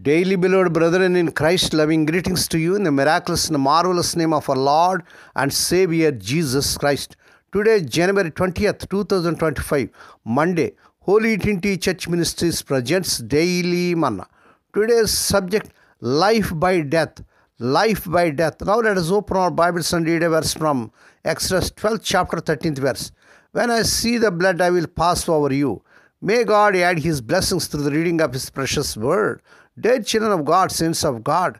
Daily beloved brethren in Christ, loving greetings to you in the miraculous and marvelous name of our Lord and Savior Jesus Christ. Today, January 20th, 2025, Monday, Holy Trinity Church Ministries presents Daily Manna. Today's subject, life by death. Life by death. Now let us open our Bibles and read a verse from Exodus 12th chapter 13th verse. When I see the blood, I will pass over you. May God add His blessings through the reading of His precious word. Dear children of God, saints of God,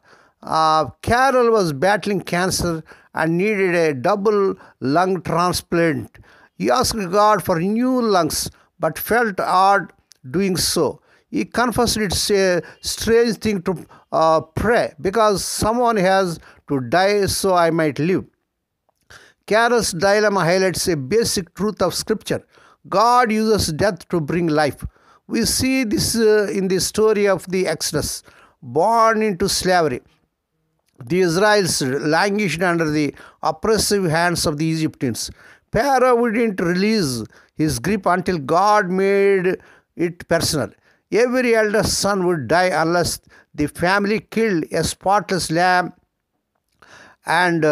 Carol was battling cancer and needed a double lung transplant. He asked God for new lungs but felt odd doing so. He confessed it's a strange thing to pray because someone has to die so I might live. Carol's dilemma highlights a basic truth of Scripture. God uses death to bring life. We see this in the story of the Exodus. Born into slavery, the Israelites languished under the oppressive hands of the Egyptians. Pharaoh wouldn't release his grip until God made it personal. Every elder son would die unless the family killed a spotless lamb and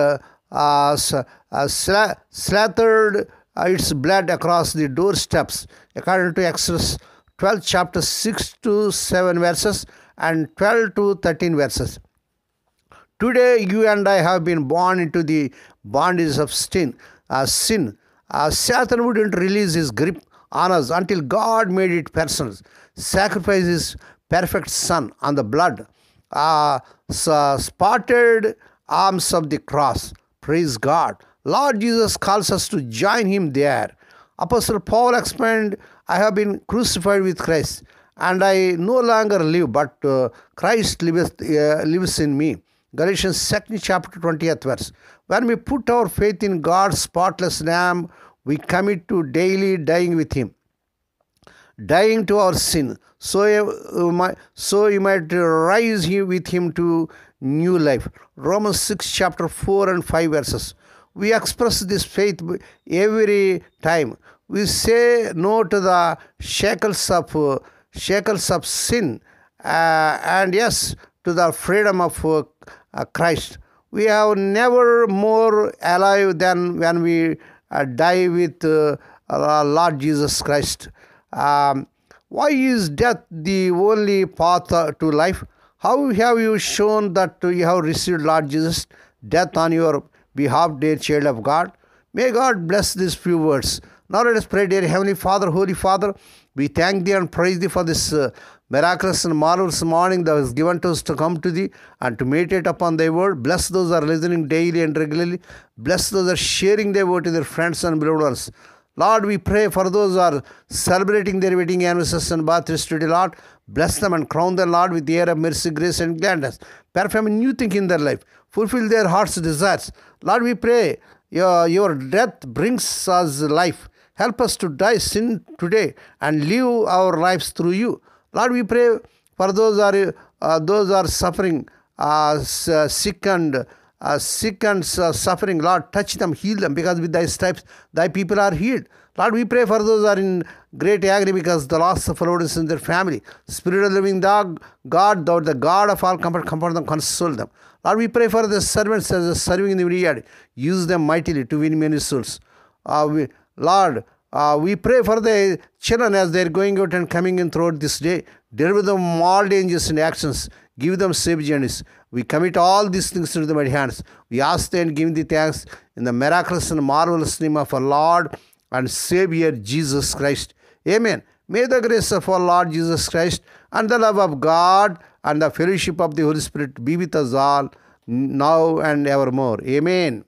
slathered its blood across the doorsteps, according to Exodus 12 chapter 6 to 7 verses and 12 to 13 verses. Today, you and I have been born into the bondage of sin. Satan wouldn't release his grip on us until God made it personal. Sacrifice His perfect Son on the blood, spotted arms of the cross. Praise God. Lord Jesus calls us to join Him there. Apostle Paul explained, I have been crucified with Christ, and I no longer live, but Christ lives in me. Galatians 2nd chapter 20th verse. When we put our faith in God's spotless Lamb, we commit to daily dying with Him, dying to our sin, so you might rise with Him to new life. Romans 6 chapter 4 and 5 verses. We express this faith every time we say no to the shackles of sin and yes to the freedom of Christ. We are never more alive than when we die with Lord Jesus Christ. Why is death the only path to life? How have you shown that you have received Lord Jesus' death on your behalf, dear child of God? May God bless these few words. Now let us pray. Dear Heavenly Father, Holy Father, we thank Thee and praise Thee for this miraculous and marvelous morning that was given to us to come to Thee and to meditate upon Thy word. Bless those who are listening daily and regularly. Bless those who are sharing Thy word to their friends and beloved ones. Lord, we pray for those who are celebrating their wedding anniversaries and birthdays today, Lord. Bless them and crown them, Lord, with the air of mercy, grace, and gladness. Perform a new thing in their life. Fulfill their heart's desires. Lord, we pray your death brings us life. Help us to die sin today and live our lives through you. Lord, we pray for those who are suffering, sick and suffering. Lord, touch them, heal them, because with Thy stripes, Thy people are healed. Lord, we pray for those who are in great agony because the loss of loved ones in their family. Spirit of the living God, Thou the God of all comfort, comfort them, console them. Lord, we pray for the servants as they're serving in the vineyard. Use them mightily to win many souls. Lord, we pray for the children as they're going out and coming in throughout this day. Deliver them all dangers and actions. Give them safe journeys. We commit all these things into my hands. We ask Thee and give Thee thanks in the miraculous and marvelous name of our Lord and Savior Jesus Christ. Amen. May the grace of our Lord Jesus Christ and the love of God and the fellowship of the Holy Spirit be with us all now and evermore. Amen.